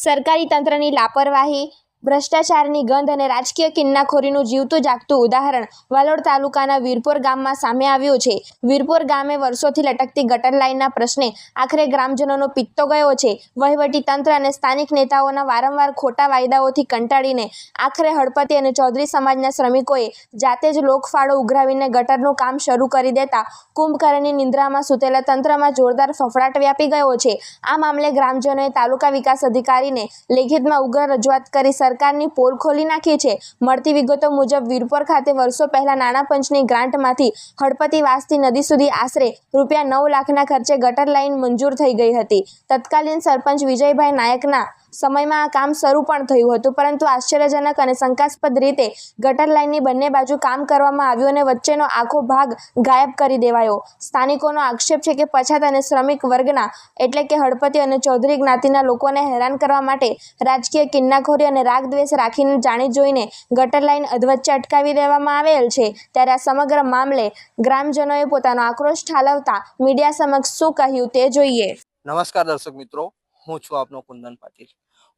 સરકારી તંત્રની લાપરવાહી, ભ્રષ્ટાચારની ગંધ અને રાજકીય કિન્નાખોરીનું જીવતું જાગતું ઉદાહરણ વાલોડ તાલુકાના વીરપોર ગામમાં સામે આવ્યું છે. વીરપોર ગામે વર્ષોથી લટકતી ગટર લાઇનના પ્રશ્ને આખરે ગ્રામજનોનો પિત્તો ગયો છે. વહીવટી તંત્ર અને સ્થાનિક નેતાઓના વારંવાર ખોટા વાયદાઓથી કંટાળીને આખરે હળપતિ અને ચૌધરી સમાજના શ્રમિકોએ જાતે જ લોકફાળો ઉઘરાવીને ગટરનું કામ શરૂ કરી દેતા કુંભકર્ણની નિંદ્રામાં સૂતેલા તંત્રમાં જોરદાર ફફડાટ વ્યાપી ગયો છે. આ મામલે ગ્રામજનોએ તાલુકા વિકાસ અધિકારીને લેખિતમાં ઉગ્ર રજૂઆત કરી સરકારની પોલ ખોલી નાખી છે. મળતી વિગતો મુજબ વીરપોર ખાતે વર્ષો પહેલા નાણાં પંચની ગ્રાન્ટમાંથી હળપતિવાસથી નદી સુધી આશરે ₹9 લાખના ખર્ચે ગટર લાઇન મંજૂર થઈ ગઈ હતી. તત્કાલીન સરપંચ વિજયભાઈ નાયકના સમયમાં આ કામ શરૂ પણ થયું હતું, પરંતુ આશ્ચર્યજનક અને શંકાસ્પદ રીતે ગટર લાઇનની બંને બાજુ કામ કરવામાં આવ્યું અને વચ્ચેનો આખો ભાગ ગાયબ કરી દેવાયો. સ્થાનિકોનો આક્ષેપ છે કે પછાત અને શ્રમિક વર્ગના એટલે કે હળપતિ અને ચૌધરી જ્ઞાતિના લોકોને હેરાન કરવા માટે રાજકીય કિન્નાખોરી અને રાગદ્વેષ રાખીને જાણી જોઈને ગટર લાઇન અધવચ્ચે અટકાવી દેવામાં આવેલ છે. ત્યારે આ સમગ્ર મામલે ગ્રામજનોએ પોતાનો આક્રોશ ઠાલવતા મીડિયા સમક્ષ શું કહ્યું તે જોઈએ. નમસ્કાર દર્શક મિત્રો, હું છું આપનો કુંદન પાટીલ.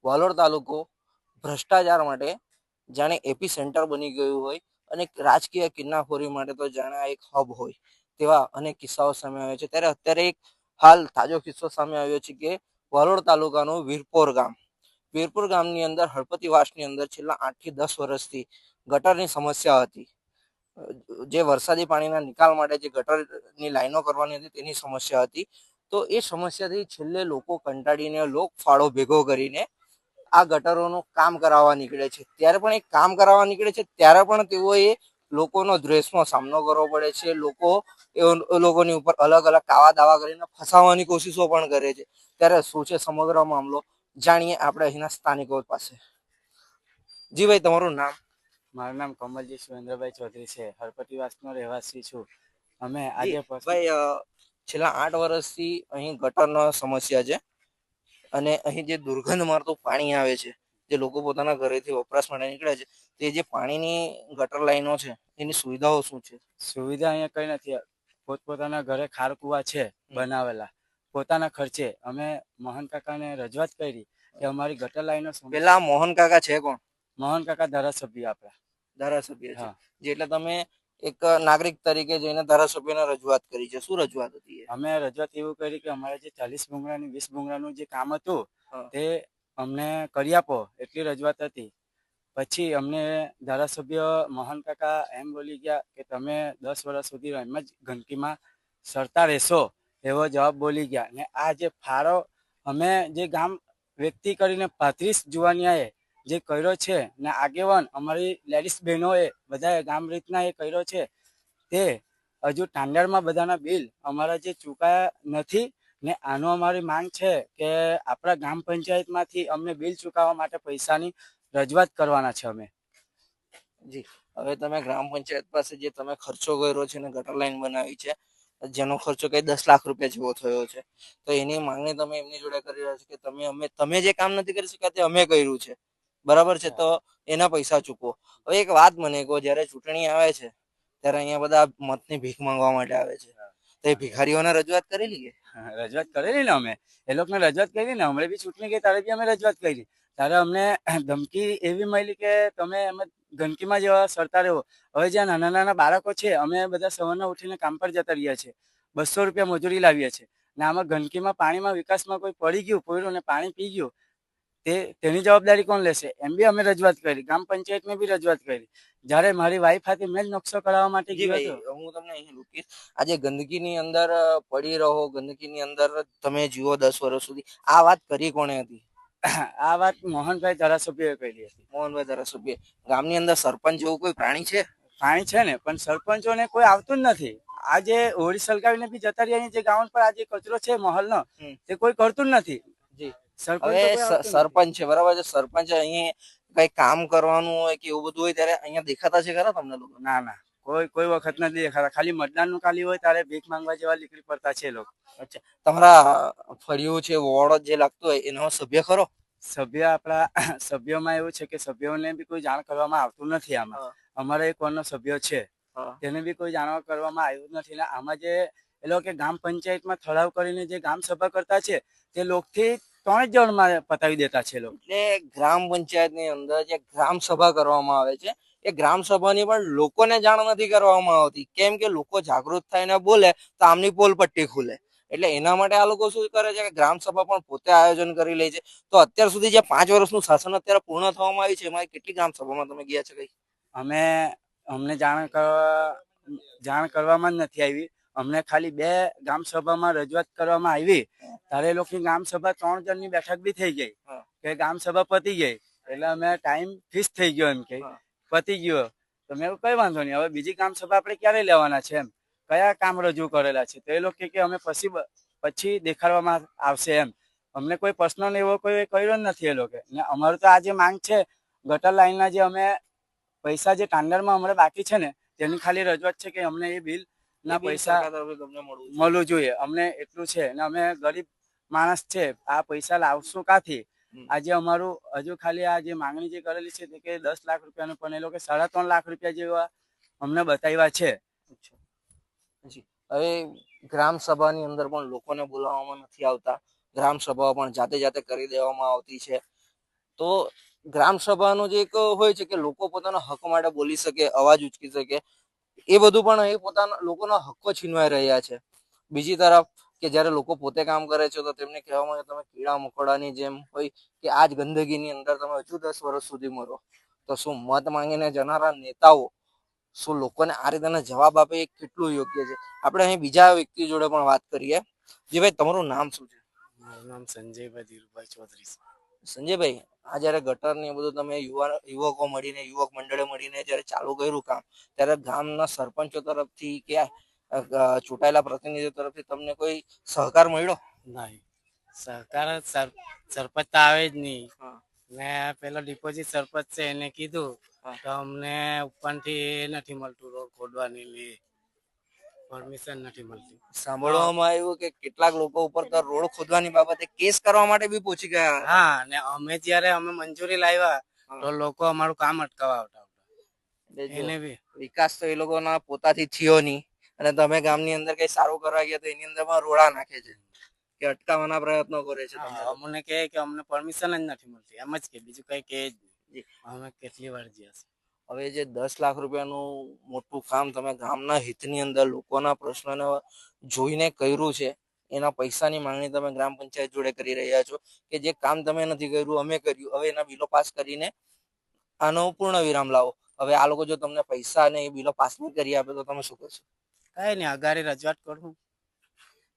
વાલોડ તાલુકો ભ્રષ્ટાચાર માટે જાણે એપી સેન્ટર બની ગયું હોય અને રાજકીય કિન્નાખોરી માટે તો જાણે એક હબ હોય તેવા અનેક કિસ્સાઓ સામે આવ્યા છે. ત્યારે અત્યારે એક હાલ તાજો કિસ્સો સામે આવ્યો છે કે વાલોડ તાલુકાનું વીરપુર ગામની અંદર હળપતિવાસની અંદર છેલ્લા 8 થી 10 વર્ષથી ગટરની સમસ્યા હતી. જે વરસાદી પાણીના નિકાલ માટે જે ગટરની લાઈનો કરવાની હતી તેની સમસ્યા હતી. તો એ સમસ્યાથી છેલ્લે લોકો કંટાળીને લોકફાળો ભેગો કરીને આ ગટરોનું કામ કરાવવા નીકળે છે. ત્યારે પણ એ કામ કરાવવા નીકળે છે ત્યારે પણ તેઓએ લોકોનો દ્વેષનો સામનો કરવો પડે છે. લોકોની ઉપર અલગ અલગ કાવા દાવા કરીને ફસાવવાની કોશિશો પણ કરે છે. ત્યારે શું છે સમગ્ર મામલો જાણીએ આપણે અહીંના સ્થાનિકો પાસે. જી ભાઈ, તમારું નામ? મારું નામ કમલજી સુરેન્દ્રભાઈ ચૌધરી છે. હળપતિવાસનો રહેવાસી છું. અમે આજે ભાઈ છેલ્લા 8 વર્ષથી અહીં ગટરનો સમસ્યા છે અને અહીં જે દુર્ગંધ મારતું પાણી આવે છે, જે લોકો પોતાના ઘરેથી વપરાશ માટે નીકળે છે, તે જે પાણીની ગટર લાઈનો છે એની સુવિધાઓ શું છે? સુવિધા અહીંયા કઈ નથી. પોતપોતાના ઘરે ખાર કુવા છે બનાવેલા, પોતાના ખર્ચે. અમે મોહન કાકાને રજૂઆત કરી કે અમારી ગટર લાઈનો. પેલા મોહન કાકા છે કોણ? મોહન કાકા ધારાસભ્ય આપણા ધારાસભ્ય છે. જે એટલે તમે એક નાગરિક તરીકે જઈને ધારાસભ્યને રજૂઆત કરી છે. શું રજૂઆત હતી? અમે રજૂઆત એવું કરી કે અમારે જે 40 ભૂંગળાની 20 ભૂંગળાનું જે કામ હતું તે અમને કરી આપો, એટલી રજૂઆત હતી. પછી અમને ધારાસભ્ય મોહન કાકા એમ બોલી ગયા કે તમે 10 વર્ષ સુધી એમ જ ગંદકીમાં સરતા રહેશો, એવો જવાબ બોલી ગયા. ને આ જે ફાળો અમે જે ગામ વ્યક્તિ કરીને 35 જુવાનિયાએ જે કર્યો છે ને આગેવાન અમારી લેડીઝ બહેનોએ બધા ગામ રીતના એ કર્યો છે, તે હજુ સ્ટાન્ડર્ડમાં બધાના બિલ અમારા જે ચૂકાયા નથી. ને આનો અમારી માંગ છે કે આપણા ગ્રામ પંચાયતમાંથી અમને બિલ ચૂકવવા માટે પૈસાની રજૂઆત કરવાના છે અમે. જી, હવે તમે ગ્રામ પંચાયત પાસે જે તમે ખર્ચો કર્યો છે ને ગટર લાઈન બનાવી છે, જેનો ખર્ચો કઈ 10 લાખ રૂપિયા જેવો થયો છે, તો એની માંગણી તમે એમની જોડે કરી રહ્યા છો કે તમે જે કામ નથી કરી શક્યા તે અમે કર્યું છે, બરાબર છે, તો એના પૈસા ચૂકવો. હવે એક વાત મને કહો, જયારે ચૂંટણી આવે છે ત્યારે અહીંયા બધા મતની ભીખ માંગવા માટે આવે છે, તો એ ભિખારીઓને રજૂઆત કરેલી કે? રજૂઆત કરેલી ને અમે એ લોકોને રજૂઆત કરી ને. હમણાં બી ચૂંટણી ગઈ ત્યારે બી અમે રજૂઆત કરી. ત્યારે અમને ધમકી એવી મળી કે તમે એમ ગંદકીમાં જેવા સરતા રહો. હવે જ્યાં નાના નાના બાળકો છે, અમે બધા સવારના ઉઠીને કામ પર જતા રહ્યા છે, 200 રૂપિયા મજૂરી લાવીએ છીએ. ને આમાં ગંદકીમાં પાણીમાં વિકાસમાં કોઈ પડી ગયું પોયરું ને પાણી પી ગયું, તેની જવાબદારી કોણ લેશે? એમ બી અમે રજૂઆત કરી. ગ્રામ પંચાયતને બી રજૂઆત કરી. જ્યારે મારી વાઈફ હતી, મેં જ નકશો કરાવવા માટે ગયો હતો. હું તમને અહીં રોકીશ. આજે ગંદકીની અંદર પડી રહો, ગંદકીની અંદર તમે જીવો 10 વર્ષ સુધી, આ વાત કરી કોણે હતી? આ વાત મોહનભાઈ ધારાસભ્યએ કરી હતી. મોહનભાઈ ધારાસભ્ય. ગામની અંદર સરપંચ જેવું કોઈ પ્રાણી છે? પ્રાણી છે ને, પણ સરપંચોને કોઈ આવતું જ નથી. આજે હોળી સળગાવીને બી જતા રહ્યા. જે ગામ પર આજે કચરો છે મહલનો, તે કોઈ કરતું જ નથી. જી, સરપંચ છે, બરાબર છે. સરપંચ અહીં કઈ કામ કરવાનું હોય કે એવું બધું હોય ત્યારે અહીંયા દેખાતા છે ખરા તમને લોકો? ના ના, કોઈ વખત નથી દેખાતા. ખાલી મતદાનનું ખાલી હોય ત્યારે ભીખ માંગવા જેવા નીકળી પડતા છે લોકો. અચ્છા, તમારા ફળિયું છે, વોર્ડ જે લાગતું હોય એનો સભ્ય ખરો? સભ્ય આપણા સભ્યોમાં એવું છે કે સભ્યોને બી કોઈ જાણ કરવામાં આવતું નથી. આમાં અમારા એક વોર્ડનો સભ્ય છે, તેને બી કોઈ જાણવા કરવામાં આવ્યું નથી. ને આમાં જે એ લોકો ગામ પંચાયતમાં ઠરાવ કરીને જે ગામ સભા કરતા છે, તે લોકથી 3 જ જણમાં પતાવી દેતા છે લોકો. એટલે ગ્રામ પંચાયતની અંદર જે ગ્રામ સભા કરવામાં આવે છે એ ગ્રામ સભાની પણ લોકોને જાણ નથી કરવામાં આવતી, કેમ કે લોકો જાગૃત થઈને બોલે તો આમની પોલ પટ્ટી ખુલે. એટલે એના માટે આ લોકો શું કરે છે કે ગ્રામ સભા પણ પોતે આયોજન કરી લે છે. તો અત્યાર સુધી જે 5 વર્ષનું શાસન અત્યારે પૂર્ણ થવામાં આવ્યું છે એમાં કેટલી ગ્રામ સભામાં તમે ગયા છે કઈ? અમને જાણ કરવામાં જ નથી આવી. અમને ખાલી 2 ગ્રામ સભામાં રજૂઆત કરવામાં આવી. ત્યારે એ લોકોની ગ્રામ સભા 3 જણની બેઠક બી થઈ ગઈ કે ગ્રામ સભા પતી ગઈ. એટલે અમે ટાઈમ ફિક્સ થઈ ગયો એમ કે પતી ગયો. તો મેં કઈ વાંધો નહીં, હવે બીજી ગ્રામ સભા આપણે ક્યારે લેવાના છે, એમ કયા કામ રજૂ કરેલા છે. તો એ લોકો કે અમે પછી દેખાડવામાં આવશે એમ. અમને કોઈ પર્સનલ એવો કોઈ કર્યો નથી એ લોકો. ને અમારું તો આ જે માંગ છે ગટર લાઈનના જે અમે પૈસા જે ટાંડરમાં અમારે બાકી છે ને તેની ખાલી રજૂઆત છે કે અમને એ બિલ ના પૈસા તમને મળવું જોઈએ. અમને એટલું છે ને અમે ગરીબ માણસ છે, આ પૈસા લાવશું કાથી? આજે અમારું હજુ ખાલી આ જે માંગણી જે કરેલી છે તે કે 10 લાખ રૂપિયાનું, પણ એ લોકો 3.5 લાખ રૂપિયા જેવા અમને બતાવ્યા છે. હવે ગ્રામ સભાની અંદર પણ લોકોને બોલાવવામાં નથી આવતા, ગ્રામ સભાઓ પણ જાતે જાતે કરી દેવામાં આવતી છે. તો ગ્રામ સભાનો જે એક હોય છે કે લોકો પોતાના હક માટે બોલી શકે, અવાજ ઉચકી શકે, એ બધું પણ એ પોતાના લોકોના હક્કો છીનવાઈ રહ્યા છે. બીજી તરફ કે જ્યારે લોકો પોતે કામ કરે છે તો તેમને કહેવામાં આવે તમે કીડા મકોડાની જેમ હોય કે આ જ ગંદકીની અંદર તમે હજુ 10 વર્ષ સુધી મરો. તો શું મત માંગીને જનારા નેતાઓ શું લોકોને આ રીતના જવાબ આપે એ કેટલું યોગ્ય છે? આપણે અહીં બીજા વ્યક્તિ જોડે પણ વાત કરીએ. જી ભાઈ, તમારું નામ શું છે? મારું નામ સંજયભાઈ ધીરુભાઈ ચૌધરી છે. સંજયભાઈ, આ જયારે ગટર ને બધું તમે યુવકો મળીને યુવક મંડળે મળીને જયારે ચાલુ કર્યું કામ, ત્યારે ગામના સરપંચો તરફથી કે ચૂંટાયેલા પ્રતિનિધિઓ તરફથી તમને કોઈ સહકાર મળ્યો? નહીં, સરકાર સરપંચ તો આવે જ નહીં. ને પેલો ડિપોઝિટ સરપંચ છે એને કીધું તો અમને ઉપરથી નથી મળતું રોડ ખોદવાની પરમિશન નથી મળતી. સાંભળવામાં આવ્યું કે કેટલાક લોકો ઉપર તો રોડ ખોદવાની બાબતે કેસ કરવા માટે બી પહોંચી ગયા. હા, ને અમે જયારે મંજૂરી લાવ્યા તો લોકો અમારું કામ અટકાવવા આવતા. એને બી વિકાસ તો એ લોકોના પોતાથી થયો નહીં, અને તમે ગામની અંદર કઈ સારું કરવા ગયા તો એની અંદર પણ રોડા નાખે છે કે અટકાવવાના પ્રયત્નો કરે છે. અમને કહે કે અમને પરમિશન જ નથી મળતી, એમ જ કે બીજું કઈ કહે જ નહીં. અમે કેટલી વાર ગયા છે. હવે જે 10 લાખ રૂપિયાનું મોટું કામ તમે ગામના હિતની અંદર લોકોના પ્રશ્નોને જોઈને કર્યું છે, એના પૈસાની માંગણી તમે ગ્રામ પંચાયત જોડે કરી રહ્યા છો કે જે કામ તમે નથી કર્યું અમે કર્યું. હવે એના બિલો પાસ કરીને આનો પૂર્ણ વિરામ લાવો. હવે આ લોકો જો તમને પૈસા અને એ બિલો પાસ નહીં કરી આપે તો તમે શું કરશો? કઈ નહીં, આગળ રજૂઆત કરું.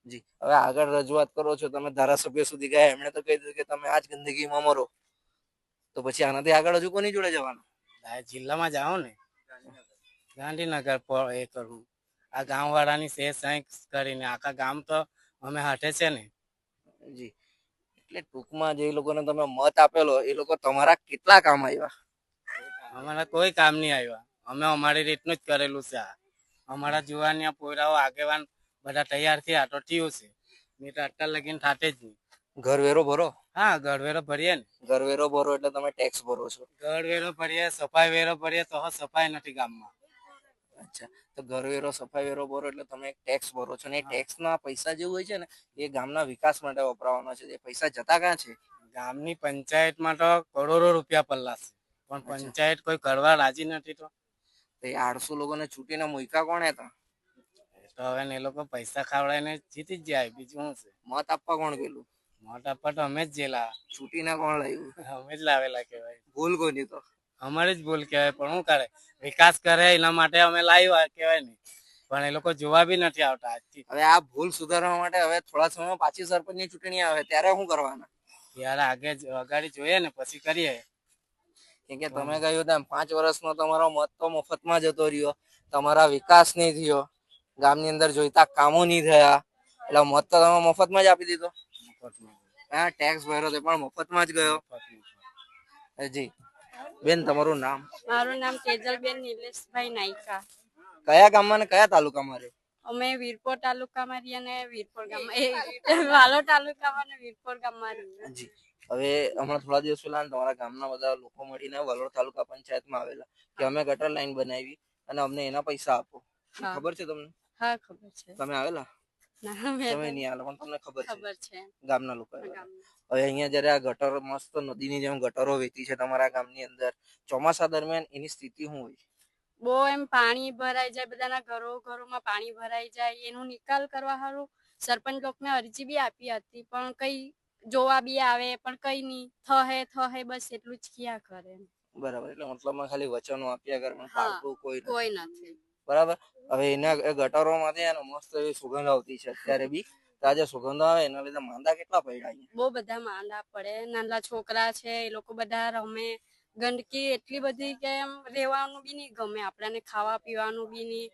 જી, હવે આગળ રજૂઆત કરો છો, તમે ધારાસભ્ય સુધી ગયા, એમણે તો કહી દીધું કે તમે આજ ગંદકીમાં મરો. તો પછી આનાથી આગળ હજુ કોની જોડે જવાનું? જિલ્લામાં જાઓ ને, ગાંધીનગર એ કરું. આ ગામ વાળાની સહી કરીને આખા ગામ તો અમે હાથે છે ને. જી, એટલે ટૂંકમાં જે લોકોને તમે મત આપેલો એ લોકો તમારા કેટલા કામ આવ્યા? અમારા કોઈ કામ નહીં આવ્યા. અમે અમારી રીતનું જ કરેલું છે. અમારા જુવાનિયા પોયરાઓ આગેવાન બધા તૈયાર થયા તો થયું છે, નહીં તો અત્યાર લગીને થાતે જ નહીં. ઘરવેરો ભરો? હા, ઘરવેરો ભરીએ ને. ઘરવેરો ભરો એટલે તમે ટેક્સ ભરો છો? ઘરવેરો ભરીએ, સફાઈ વેરો ભરીએ, તો સફાઈ નથી ગામમાં. અચ્છા, તો ઘરવેરો સફાઈ વેરો ભરો એટલે તમે ટેક્સ ભરો છો, ને ટેક્સ ના પૈસા જે હોય છે ને એ ગામના વિકાસ માટે વપરાવાના છે. એ પૈસા જતા ક્યાં છે? ગામની પંચાયતમાં તો કરોડો રૂપિયા પલ્લા છે, પણ પંચાયત કોઈ કરવા રાજી નથી. તો એ 800 લોકોને છૂટીને મૂક્યા કોણે હતા? તો હવે એ લોકો પૈસા ખાવડાવીને જીતી જ જાય, બીજું શું છે? મત આપવા કોણ ગયેલું? મત આપવા તો અમે જ જેલા. છૂટીને કોણ લાવ્યું? અમે જ લાવેલા કહેવાય. ભૂલ કોની? તો અમારી જ ભૂલ કહેવાય, પણ શું કરે, વિકાસ કરે એના માટે અમે લાવ્યા કહેવાય ને, પણ એ લોકો જોવા બી નથી આવતા. હવે આ ભૂલ સુધારવા માટે હવે થોડા સમયમાં પાછી સરપંચની ચૂંટણી આવે ત્યારે શું કરવાના? ત્યારે અગાડી જોઈએ ને પછી કરીએ. કેમ કે તમે કહ્યું તેમ 5 વર્ષનો તમારો મત તો મફતમાં જતો રહ્યો, તમારા વિકાસ નહીં થયો, ગામની અંદર જોઈતા કામો નહીં થયા, એટલે મત તો તમે મફતમાં જ આપી દીધો. હા, ટેક્સ ભર્યો તે પણ મફતમાં જ ગયો. જી બેન, તમારું નામ? મારું નામ તેજલબેન નિલેશભાઈ નાઈકા. કયા ગામમાં ને કયા તાલુકામાં રહે? અમે વીરપોર તાલુકામાં રહીએ અને વીરપોર ગામમાં વાલોડ તાલુકામાં અને વીરપોર ગામમાં રહીએ. જી, હવે હમણાં થોડા દિવસ પહેલા તમારા ગામના બધા લોકો મળીને વાલોડ તાલુકા પંચાયતમાં આવેલા કે અમે ગટર લાઈન બનાવી અને અમને એના પૈસા આપો. ખબર છે તમને? હા, ખબર છે. તમે આવેલા? ના મેં તમે તો નહીં હાલો પણ તમને ખબર છે ખબર છે ગામના લોકો ગામમાં. હવે અહીંયા જયારે આ ગટર મસ્ત નદીની જેમ ગટરો વહેતી છે તમારા ગામની અંદર ચોમાસા દરમિયાન એની સ્થિતિ શું હોય? બહુ એમ પાણી ભરાઈ જાય, બધાના ઘરોમાં પાણી ભરાઈ જાય. એનો નિકાલ કરવા હારું સરપંચ લોકને અરજી બી આપી હતી, પણ કઈ જોવા બી આવે પણ કઈ નહીં, થહે બસ એટલું જ કિયા કરે. બરાબર, એટલે મતલબમાં ખાલી વચનો આપ્યા કરે પણ હા, પાડતું કોઈ નથી. કોઈ નથી. બરાબર. હવે એના ગટરોમાંથી એનો મસ્ત એવી સુગંધ આવતી છે અત્યારે બી. તો આ જે સુગંધો આવે એના લીધે માંદા કેટલા પડ્યા અહીંયા. બહુ બધા માંદા પડે, નાના છોકરા છે એ લોકો બધા રમે. ગંદકી એટલી બધી કે એમ રહેવાનું બી નહીં ગમે આપણને, ખાવા પીવાનું બી નહીં,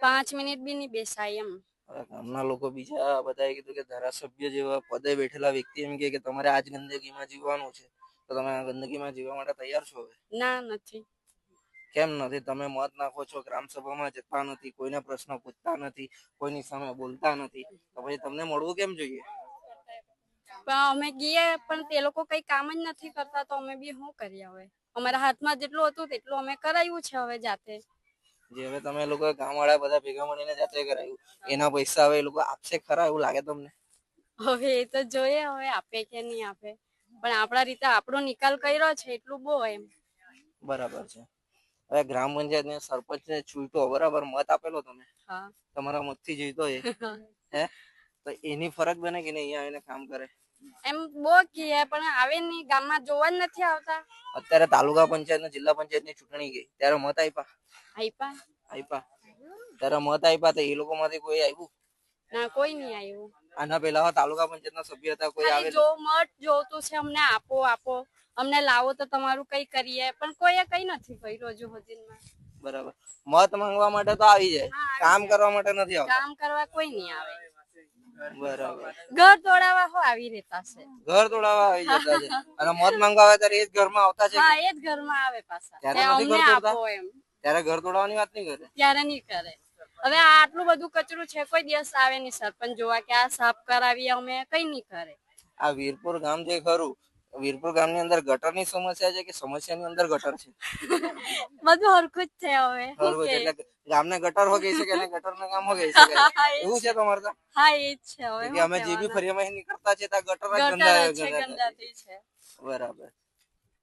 5 મિનિટ બી નહીં બેસાય એમ. હવે ગામના લોકો બીજા બધાએ કીધું કે ધારાસભ્ય જેવા પદે બેઠેલા વ્યક્તિ એમ કે તમારે આજ ગંદકીમાં જીવવાનું છે, તો તમે આ ગંદકીમાં જીવવા માટે તૈયાર છો? હવે ના, નથી. કેમ નથી? તમે મત નાખો છો, ગ્રામસભામાં જતા નથી, કોઈને પ્રશ્ન પૂછતા નથી, કોઈની સામે બોલતા નથી, તો પછી તમને મળવું કેમ જોઈએ? પણ અમે ગઈએ પણ તે લોકો કઈ કામ જ નથી કરતા, તો અમે બી શું કરીએ? હવે અમારા હાથમાં જેટલું હતું તેટલું અમે કરાવ્યું છે હવે જાતે. જે હવે તમે લોકો ગામવાળા બધા ભેગા મળીને જાતે કરાયું, એના પૈસા હવે એ લોકો આપશે ખરા એવું લાગે તમને? હવે એ તો જોઈએ હવે આપે કે નહીં આપે, પણ આપણા રીતે આપણો નિકાલ કર્યો છે એટલું બહુ એમ. બરાબર છે. હવે ગ્રામ પંચાયત ને સરપંચ ને છૂટો બરાબર મત આપેલો તમે, હા. તમારા મત થી જીતો એ હે, તો એની ફરજ બને કે નહીં અહીંયા આવીને કામ કરે? એમ બહુ કીએ પણ આવે નહીં, ગામમાં જોવા જ નથી આવતા. અત્યારે તાલુકા પંચાયત ને જિલ્લા પંચાયત ની ચૂંટણી ગઈ ત્યારે મત આપ્યા? આપ્યા. ત્યારે મત આપ્યા તો એ લોકો માંથી કોઈ આવ્યું? ના, કોઈ નહીં આવ્યું. આના પહેલા તાલુકા પંચાયત ના સભ્ય હતા, કોઈ ખાલી આવેલું? મત જોતું છે અમને, આપો અમને લાવો તો તમારું કઈ કરીએ, પણ કોઈએ કઈ નથી કર્યું હજુ સુધીમાં. બરાબર. મત માંગવા માટે તો આવી જાય, કામ કરવા માટે નથી આવતા. કામ કરવા કોઈ નહીં આવે. બરાબર. ઘર તોડાવા હો આવી રહેતા છે. ઘર તોડાવા આવી જતા છે અને મત માંગવા આવે ત્યારે એ જ ઘરમાં આવતા છે? હા, એ જ ઘરમાં આવે પાછા. ત્યારે કે નથી અમને ઘર આપો તોડતા? એમ. ત્યારે ઘર તોડવાની વાત નહીં કરે? ત્યારે નહીં કરે. હવે આટલું બધું કચરું છે, કોઈ દિવસ આવે નહીં સરપંચ જોવા કે આ સાફ કરાવીએ અમે, કઈ નહીં કરે. આ વીરપુર ગામ જે ખરું, વીરપુર ગામ ની અંદર ગટર ની સમસ્યા છે કે સમસ્યા ની અંદર ગટર છે? બધું હરખું જ છે હવે. શું બરોબર, કે? એટલે ગામને ગટર હો ગઈ છે કે ગટર ના ગામ હો ગઈ છે એવું છે તમારે તો? હા, એ જ છે હવે. કે અમે જે બી ફરિયામાં નીકળતા છે ત્યાં ગટર જ ગટર જ છે, ગંદા ગંદાતી છે. બરાબર.